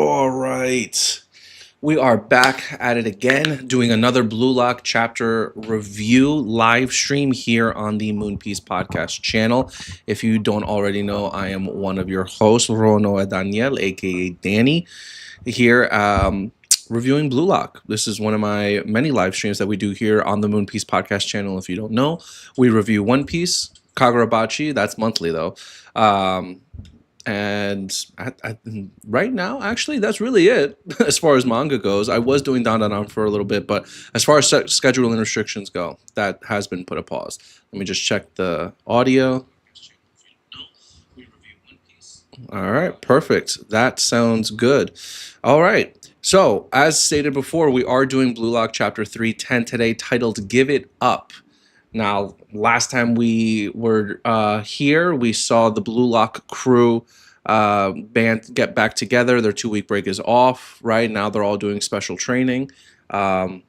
All right. We are back at it again, doing another Blue Lock Chapter review live stream here on the Moonpiece Podcast channel. If you don't already know, I am one of your hosts, Rono Daniel, aka Danny, here reviewing Blue Lock. This is one of my many live streams that we do here on the Moonpiece Podcast channel. If you don't know, we review One Piece, Kagurabachi, that's monthly though. And right now, actually, that's really it as far as manga goes. I was doing Dandadan for a little bit, but as far as scheduling restrictions go, that has been put a pause. Let me just check the audio. All right, perfect. That sounds good. All right. So, as stated before, we are doing Blue Lock Chapter 310 today, titled Give It Up. Now, last time we were here, we saw the Blue Lock crew band get back together. Their 2-week break is off, right? Now they're all doing special training. And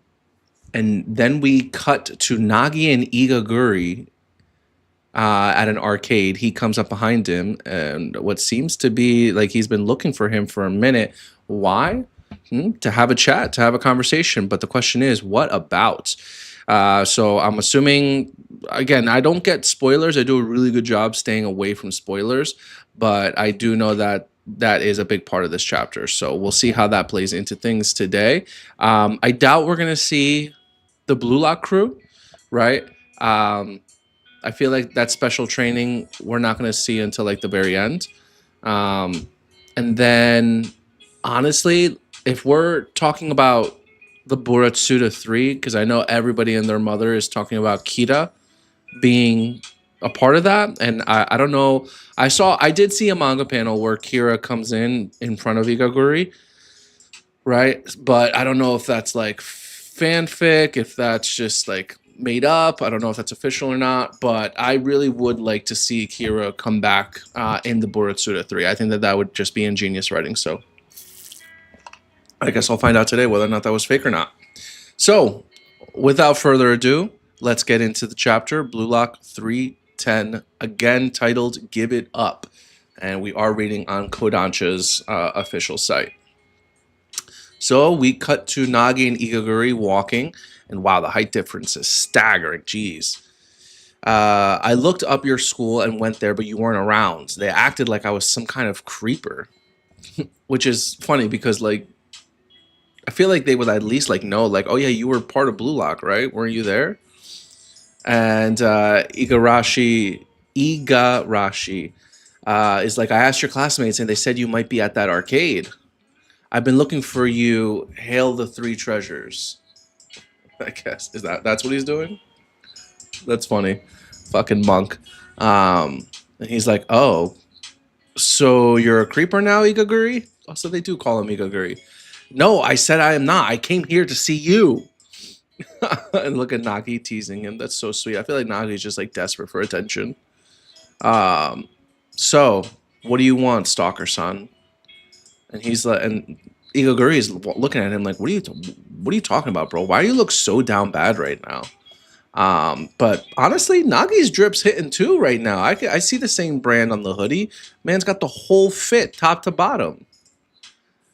then we cut to Nagi and Igaguri at an arcade. He comes up behind him, and what seems to be like he's been looking for him for a minute. Why? To have a chat, to have a conversation. But the question is, what about? So I'm assuming, again, I don't get spoilers. I do a really good job staying away from spoilers, but I do know that that is a big part of this chapter. So we'll see how that plays into things today. I doubt we're going to see the Blue Lock crew, right? I feel like that special training we're not going to see until like the very end. And then, honestly, if we're talking about the Boratsuda 3, because I know everybody and their mother is talking about Kira being a part of that, and I don't know. I did see a manga panel where Kira comes in front of Igaguri, right? But I don't know if that's like fanfic, if that's just like made up. I don't know if that's official or not, but I really would like to see Kira come back in the Boratsuda 3. I think that would just be ingenious writing, so I guess I'll find out today whether or not that was fake or not. So, without further ado, let's get into the chapter. Blue Lock 310, again titled Give It Up. And we are reading on Kodansha's official site. So, we cut to Nagi and Igaguri walking. And wow, the height difference is staggering. Jeez. I looked up your school and went there, but you weren't around. They acted like I was some kind of creeper. Which is funny because, like, I feel like they would at least like know, like, oh yeah, you were part of Blue Lock, right? Weren't you there? And Igarashi is like, I asked your classmates and they said you might be at that arcade. I've been looking for you. Hail the 3 treasures. I guess that's what he's doing. That's funny. Fucking monk. And he's like, oh, so you're a creeper now, Igaguri? Also, they do call him Igaguri. No, I said I am not. I came here to see you. And look at Nagi teasing him. That's so sweet. I feel like Nagi's just like desperate for attention. So what do you want, Stalker-san? And he's like, and Igaguri is looking at him like, what are you talking about, bro? Why do you look so down bad right now? But honestly, Nagi's drip's hitting too right now. I see the same brand on the hoodie. Man's got the whole fit, top to bottom.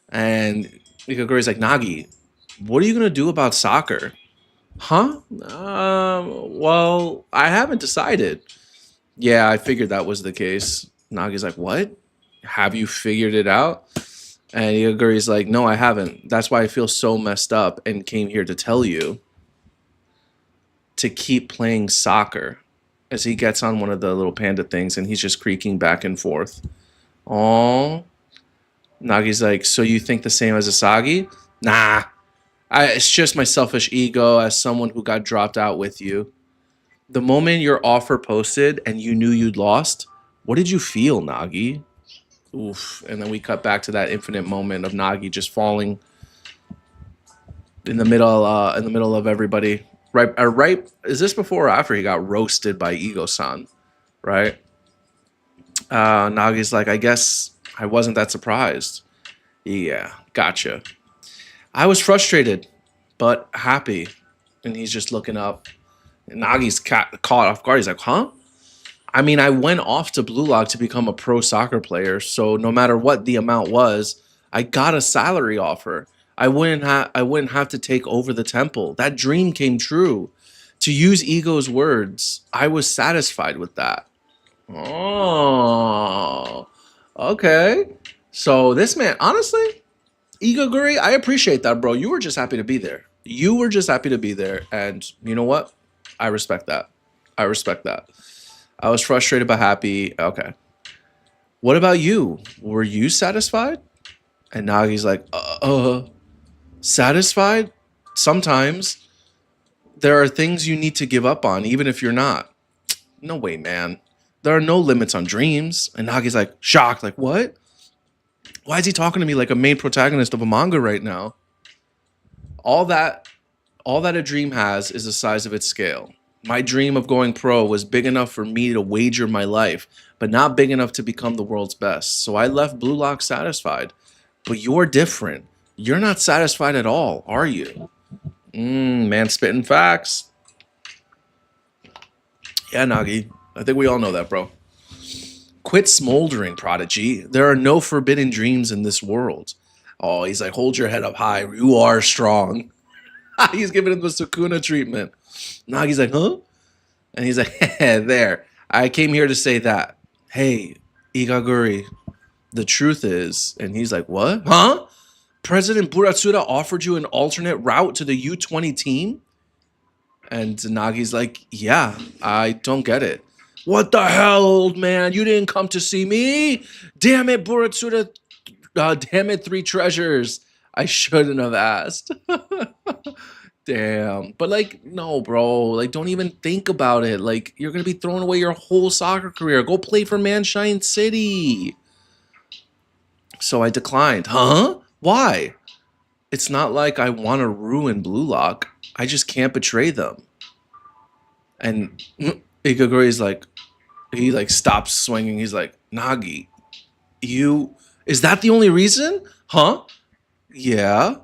And Igaguri's like, Nagi, what are you going to do about soccer? Huh? Well, I haven't decided. Yeah, I figured that was the case. Nagi's like, what? Have you figured it out? And Igaguri's like, no, I haven't. That's why I feel so messed up and came here to tell you to keep playing soccer. As he gets on one of the little panda things and he's just creaking back and forth. Oh. Nagi's like, so you think the same as Asagi? Nah. It's just my selfish ego as someone who got dropped out with you. The moment your offer posted and you knew you'd lost, what did you feel, Nagi? Oof. And then we cut back to that infinite moment of Nagi just falling in the middle of everybody. Right? Is this before or after he got roasted by Ego-san? Right? Nagi's like, I guess I wasn't that surprised. Yeah, gotcha. I was frustrated, but happy. And he's just looking up. And Nagi's caught off guard. He's like, huh? I mean, I went off to Blue Lock to become a pro soccer player. So no matter what the amount was, I got a salary offer. I wouldn't have to take over the temple. That dream came true. To use Ego's words, I was satisfied with that. Oh, okay. So this man, honestly, Igaguri, I appreciate that, bro. You were just happy to be there. You were just happy to be there, and you know what? I respect that. I respect that. I was frustrated but happy. Okay. What about you? Were you satisfied? And Nagi's like, satisfied? Sometimes there are things you need to give up on, even if you're not. No way, man. There are no limits on dreams. And Nagi's like, shocked, like, what? Why is he talking to me like a main protagonist of a manga right now? All that all that a dream has is the size of its scale. My dream of going pro was big enough for me to wager my life, but not big enough to become the world's best. So I left Blue Lock satisfied. But you're different. You're not satisfied at all, are you? Man, spitting facts. Yeah, Nagi. I think we all know that, bro. Quit smoldering, Prodigy. There are no forbidden dreams in this world. Oh, he's like, hold your head up high. You are strong. He's giving him the Sukuna treatment. Nagi's like, huh? And he's like, there. I came here to say that. Hey, Igaguri, the truth is. And he's like, what? Huh? President Buratsuda offered you an alternate route to the U-20 team? And Nagi's like, yeah, I don't get it. What the hell, old man? You didn't come to see me? Damn it, Buratsuda. Damn it, Three Treasures. I shouldn't have asked. Damn. But like, no, bro. Like, don't even think about it. Like, you're going to be throwing away your whole soccer career. Go play for Manshine City. So I declined. Huh? Why? It's not like I want to ruin Blue Lock. I just can't betray them. And Igaguri's like, he like stops swinging. He's like, Nagi, is that the only reason? Huh? Yeah,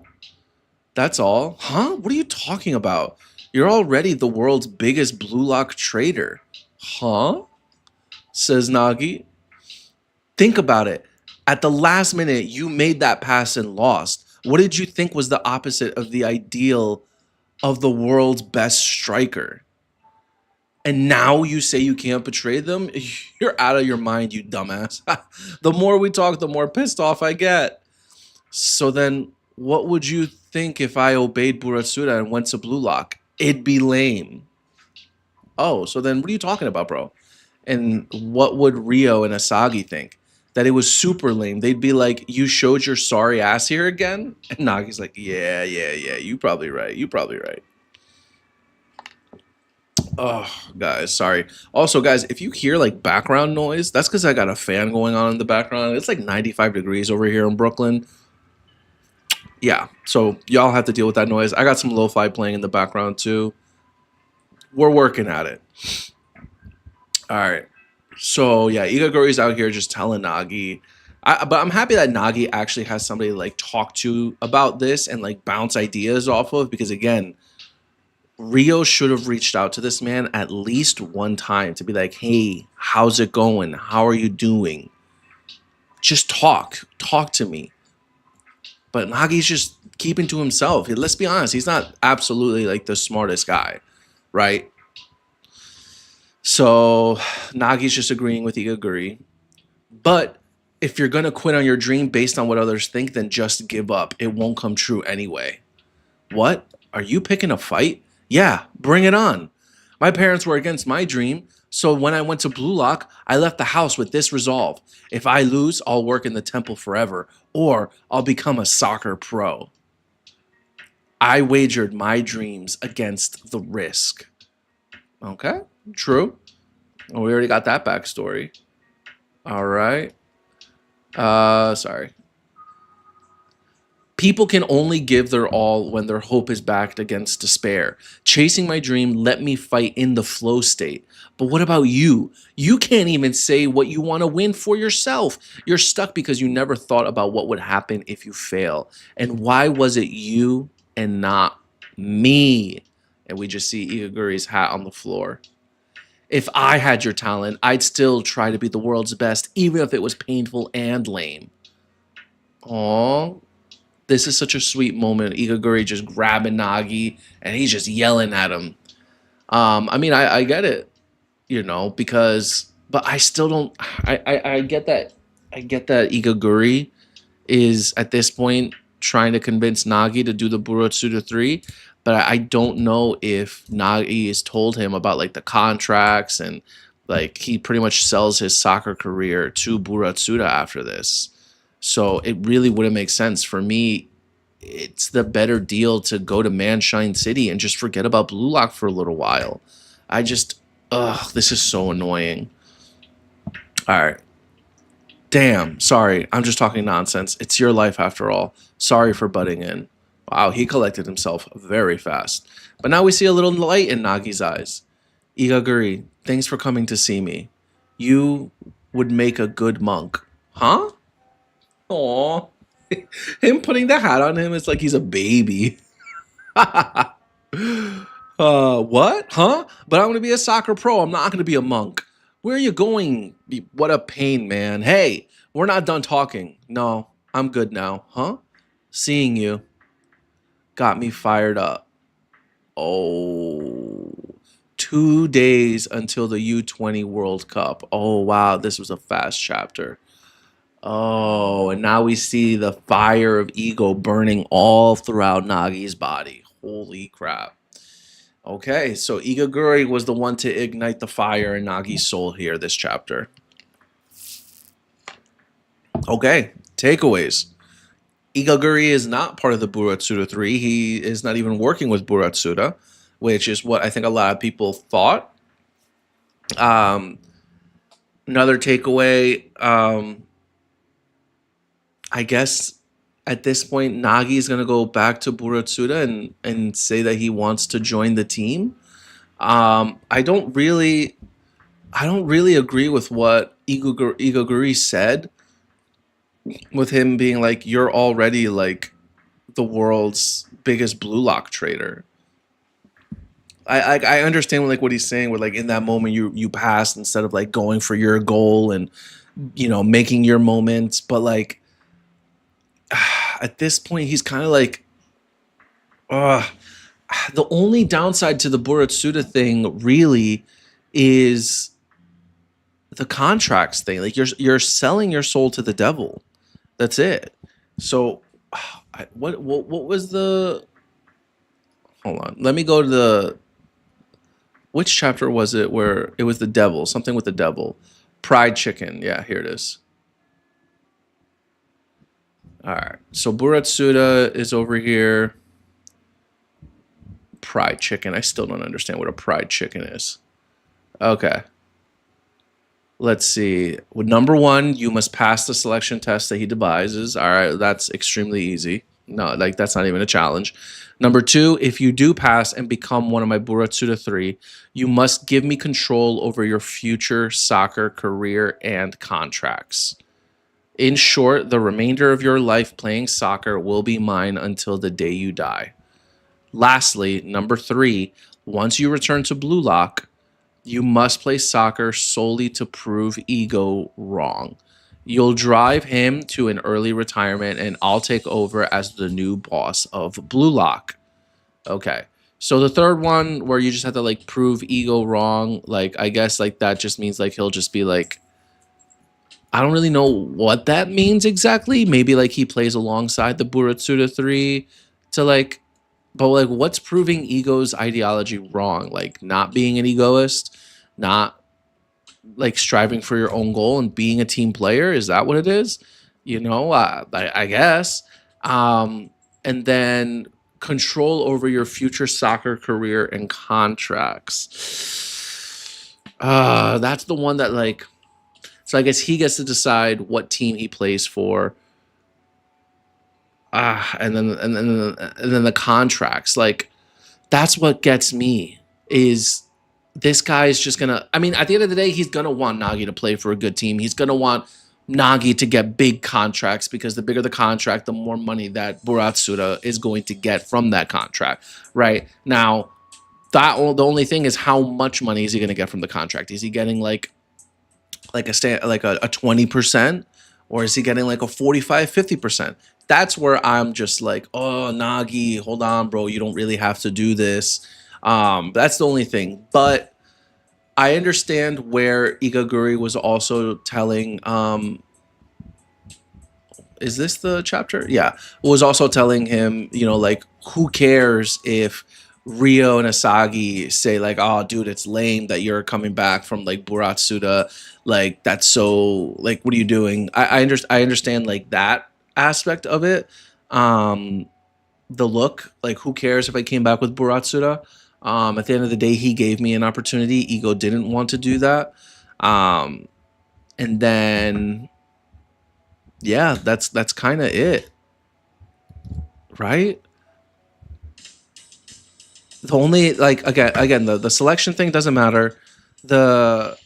that's all. Huh? What are you talking about? You're already the world's biggest Blue Lock trader. Huh? Says Nagi. Think about it. At the last minute, you made that pass and lost. What did you think was the opposite of the ideal of the world's best striker? And now you say you can't betray them? You're out of your mind, you dumbass. The more we talk, the more pissed off I get. So then, what would you think if I obeyed Buratsuda and went to Blue Lock? It'd be lame. Oh, so then what are you talking about, bro? And what would Rio and Asagi think? That it was super lame. They'd be like, you showed your sorry ass here again? And Nagi's like, yeah, you probably right. You probably right. Oh, guys, sorry. Also, guys, if you hear like background noise, that's because I got a fan going on in the background. It's like 95 degrees over here in Brooklyn. Yeah, so y'all have to deal with that noise. I got some lo-fi playing in the background too. We're working at it. All right. So yeah, Igaguri's out here just telling Nagi. But I'm happy that Nagi actually has somebody to like talk to about this and like bounce ideas off of, because again, Rio should have reached out to this man at least one time to be like, hey, how's it going? How are you doing? Just talk to me. But Nagi's just keeping to himself. Let's be honest, he's not absolutely like the smartest guy, right? So Nagi's just agreeing with Igaguri. But if you're going to quit on your dream based on what others think, then just give up. It won't come true anyway. What? Are you picking a fight? Yeah, bring it on. My parents were against my dream, so when I went to Blue Lock, I left the house with this resolve. If I lose, I'll work in the temple forever, or I'll become a soccer pro. I wagered my dreams against the risk. Okay, true. Well, we already got that backstory. All right. Sorry. People can only give their all when their hope is backed against despair. Chasing my dream let me fight in the flow state. But what about you? You can't even say what you want to win for yourself. You're stuck because you never thought about what would happen if you fail. And why was it you and not me? And we just see Igaguri's hat on the floor. If I had your talent, I'd still try to be the world's best, even if it was painful and lame. Oh, this is such a sweet moment. Igaguri just grabbing Nagi and he's just yelling at him. I mean, I get it, because, but I still don't. I get that. I get that Igaguri is at this point trying to convince Nagi to do the Burotsuda 3, but I don't know if Nagi has told him about like the contracts and like he pretty much sells his soccer career to Burotsuda after this. So it really wouldn't make sense for me. It's the better deal to go to Manshine City and just forget about Blue Lock for a little while. I just, this is so annoying. All right. Damn, sorry. I'm just talking nonsense. It's your life after all. Sorry for butting in. Wow, he collected himself very fast. But now we see a little light in Nagi's eyes. Igaguri, thanks for coming to see me. You would make a good monk. Huh? Aw. Him putting the hat on him is like he's a baby. What? Huh? But I'm going to be a soccer pro. I'm not going to be a monk. Where are you going? What a pain, man. Hey, we're not done talking. No, I'm good now. Huh? Seeing you got me fired up. Oh, 2 days until the U-20 World Cup. Oh, wow. This was a fast chapter. Oh, and now we see the fire of ego burning all throughout Nagi's body. Holy crap. Okay, so Igaguri was the one to ignite the fire in Nagi's soul here this chapter. Okay, takeaways. Igaguri is not part of the Burotsuda 3. He is not even working with Burotsuda, which is what I think a lot of people thought. Another takeaway, I guess at this point, Nagi is going to go back to Burotsuda and say that he wants to join the team. I don't really agree with what Igaguri said, with him being like, you're already like the world's biggest Blue Lock trader. I understand like what he's saying, where like in that moment you passed instead of like going for your goal and making your moments, but like at this point he's kind of like, the only downside to the Burotsuda thing really is the contracts thing. Like you're selling your soul to the devil. That's it. So what was the, hold on, let me go to the, which chapter was it where it was the devil, something with the devil? Pride chicken. Yeah, here it is. All right. So Burotsuda is over here. Pride chicken. I still don't understand what a pride chicken is. Okay. Let's see. Well, number 1, you must pass the selection test that he devises. All right, that's extremely easy. No, like that's not even a challenge. Number 2, if you do pass and become one of my Burotsuda 3, you must give me control over your future soccer career and contracts. In short, the remainder of your life playing soccer will be mine until the day you die. Lastly, number 3, once you return to Blue Lock, you must play soccer solely to prove ego wrong. You'll drive him to an early retirement and I'll take over as the new boss of Blue Lock. Okay. So the third one where you just have to like prove ego wrong, like I guess like that just means like he'll just be like, I don't really know what that means exactly. Maybe like he plays alongside the Burotsuda 3 to like, but like what's proving ego's ideology wrong? Like not being an egoist, not like striving for your own goal and being a team player. Is that what it is? I guess. And then control over your future soccer career and contracts. That's the one that like, so I guess he gets to decide what team he plays for. And then the contracts, like that's what gets me is this guy is just gonna, I mean, at the end of the day, he's gonna want Nagi to play for a good team. He's gonna want Nagi to get big contracts because the bigger the contract, the more money that Burotsuda is going to get from that contract. Right now, the only thing is how much money is he gonna get from the contract? Is he getting like a 20%, Or is he getting like a 45, 50%? That's where I'm just like, oh, Nagi, hold on, bro. You don't really have to do this. That's the only thing. But I understand where Igaguri was also telling is this the chapter? Yeah. Was also telling him, like, who cares if Rio and Asagi say, like, oh, dude, it's lame that you're coming back from, like, Buratsuda. Like, that's so, like, what are you doing? I understand, like, that aspect of it. Um, the look, like, who cares if I came back with Buratsuda? At the end of the day, he gave me an opportunity. Ego didn't want to do that. Um, and then yeah, that's kind of it, right? The only, like, again the selection thing doesn't matter. The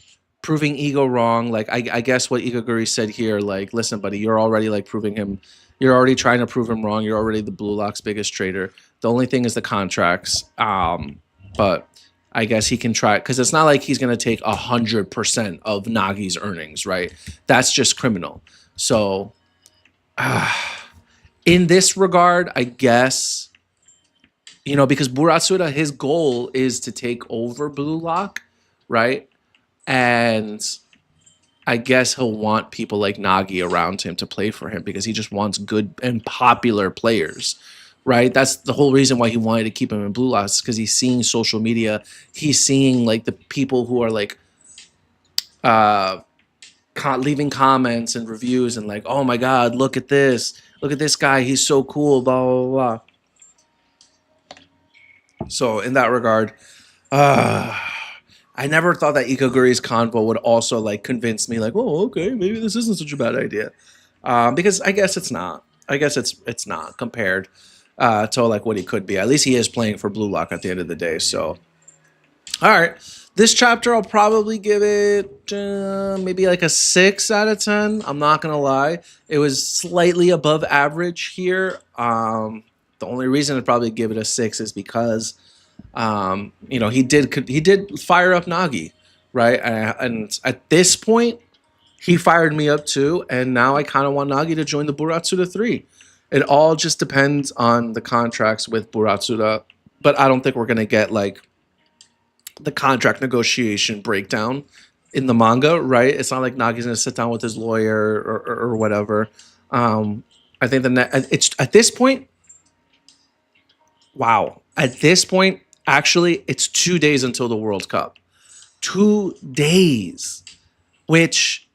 proving Ego wrong, like, I guess what Igaguri said here, like, listen, buddy, you're already, like, proving him. You're already trying to prove him wrong. You're already the Blue Lock's biggest trader. The only thing is the contracts. But I guess he can try, because it's not like he's gonna take 100% of Nagi's earnings, right? That's just criminal. So in this regard, I guess, because Buratsuda, his goal is to take over Blue Lock, right? And I guess he'll want people like Nagi around him to play for him because he just wants good and popular players, right? That's the whole reason why he wanted to keep him in Blue Lock, because he's seeing social media. He's seeing, like, the people who are, like, uh, leaving comments and reviews and, like, oh my God, look at this guy, he's so cool, blah blah blah. So in that regard, I never thought that Ikaguri's convo would also, like, convince me, like, oh, okay, maybe this isn't such a bad idea, because I guess it's not. I guess it's not compared to, like, what he could be. At least he is playing for Blue Lock at the end of the day. So all right. This chapter, I'll probably give it maybe like a 6 out of 10. I'm not going to lie. It was slightly above average here. The only reason I'd probably give it a 6 is because, he did fire up Nagi, right? And at this point, he fired me up too. And now I kind of want Nagi to join the Buratsuda 3. It all just depends on the contracts with Buratsuda. But I don't think we're going to get, like, the contract negotiation breakdown in the manga, right? It's not like Nagi's gonna sit down with his lawyer or whatever. I think it's at this point. Wow, at this point, actually, it's 2 days until the World Cup. 2 days, which,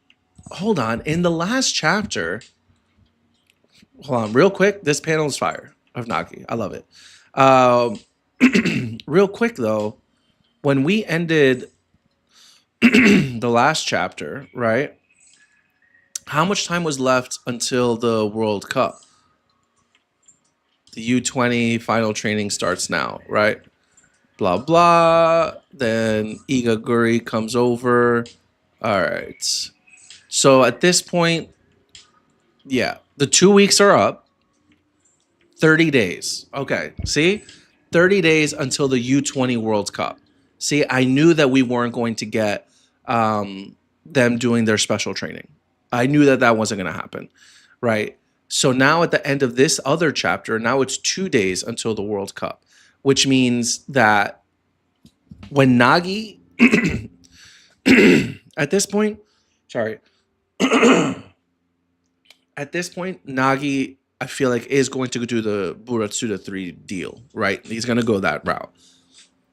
hold on, in the last chapter, hold on, real quick. This panel is fire of Nagi. I love it. Real quick though. When we ended the last chapter, right? How much time was left until the World Cup? The U-20 final training starts now, right? Blah, blah. Then Igaguri comes over. All right. So at this point, yeah, the 2 weeks are up. 30 days. Okay, see? 30 days until the U-20 World Cup. See, I knew that we weren't going to get them doing their special training. I knew that wasn't going to happen, right? So now at the end of this other chapter, now it's 2 days until the World Cup, which means that when Nagi, at this point, sorry, at this point, Nagi, I feel like, is going to do the Buratsuda 3 deal, right? He's going to go that route.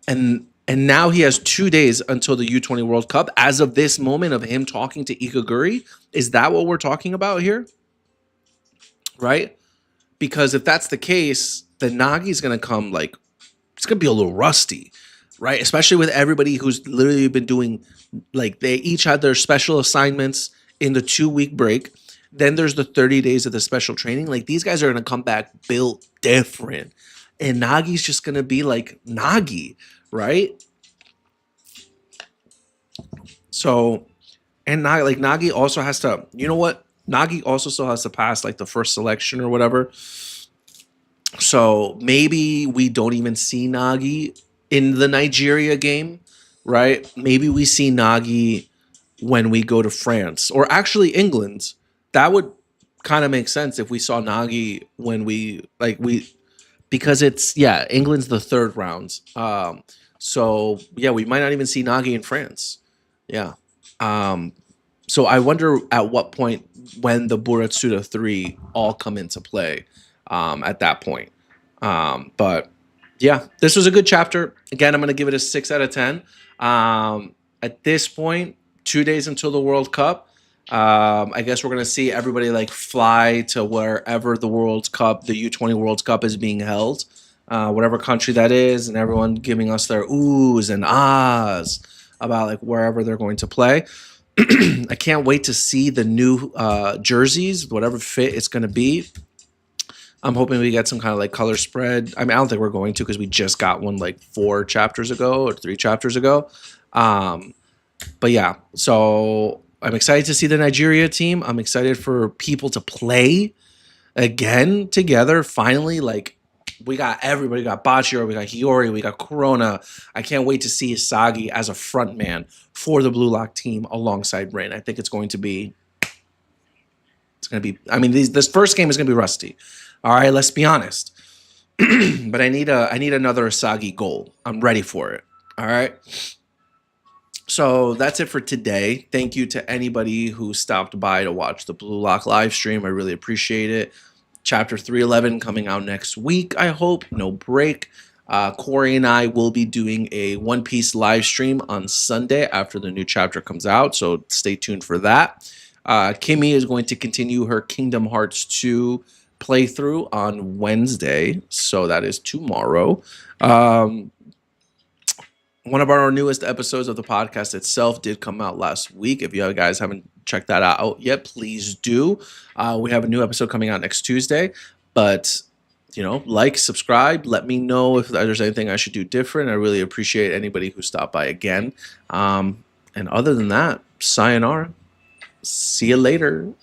And now he has 2 days until the U-20 World Cup. As of this moment of him talking to Ikaguri, is that what we're talking about here? Right? Because if that's the case, then Nagi's going to come, like, it's going to be a little rusty, right? Especially with everybody who's literally been doing, like, they each had their special assignments in the 2-week break. Then there's the 30 days of the special training. Like, these guys are going to come back built different. And Nagi's just going to be like Nagi, right? So, and Nagi also has to, you know what? Nagi also still has to pass, like, the first selection or whatever. So maybe we don't even see Nagi in the Nigeria game, right? Maybe we see Nagi when we go to France or actually England. That would kind of makes sense if we saw Nagi when because it's England's the third round. So yeah, we might not even see Nagi in France. Yeah. Um, so I wonder at what point when the Buratsuda 3 all come into play at that point. But yeah, this was a good chapter. Again, I'm going to give it a 6 out of 10. At this point, 2 days until the World Cup, I guess we're going to see everybody like fly to wherever the World Cup, the U-20 World Cup is being held, whatever country that is, and everyone giving us their oohs and ahs about like wherever they're going to play. I can't wait to see the new jerseys, whatever fit it's going to be. I'm hoping we get some kind of like color spread. I mean, I don't think we're going to because we just got one like 4 chapters ago or 3 chapters ago. But yeah, so I'm excited to see the Nigeria team. I'm excited for people to play again together. Finally, like we got everybody. We got Bachiro, we got Hiyori, we got Corona. I can't wait to see Isagi as a front man for the Blue Lock team alongside Rain. I think it's going to be. I mean, this first game is going to be rusty. All right, let's be honest. But I need another Isagi goal. I'm ready for it. All right. So that's it for today. Thank you to anybody who stopped by to watch the Blue Lock live stream. I really appreciate it. Chapter 311 coming out next week, I hope. No break. Corey and I will be doing a One Piece live stream on Sunday after the new chapter comes out, so stay tuned for that. Kimmy is going to continue her Kingdom Hearts 2 playthrough on Wednesday, so that is tomorrow. One of our newest episodes of the podcast itself did come out last week. If you guys haven't checked that out yet, please do. We have a new episode coming out next Tuesday. But, like, subscribe. Let me know if there's anything I should do different. I really appreciate anybody who stopped by again. And other than that, sayonara. See you later.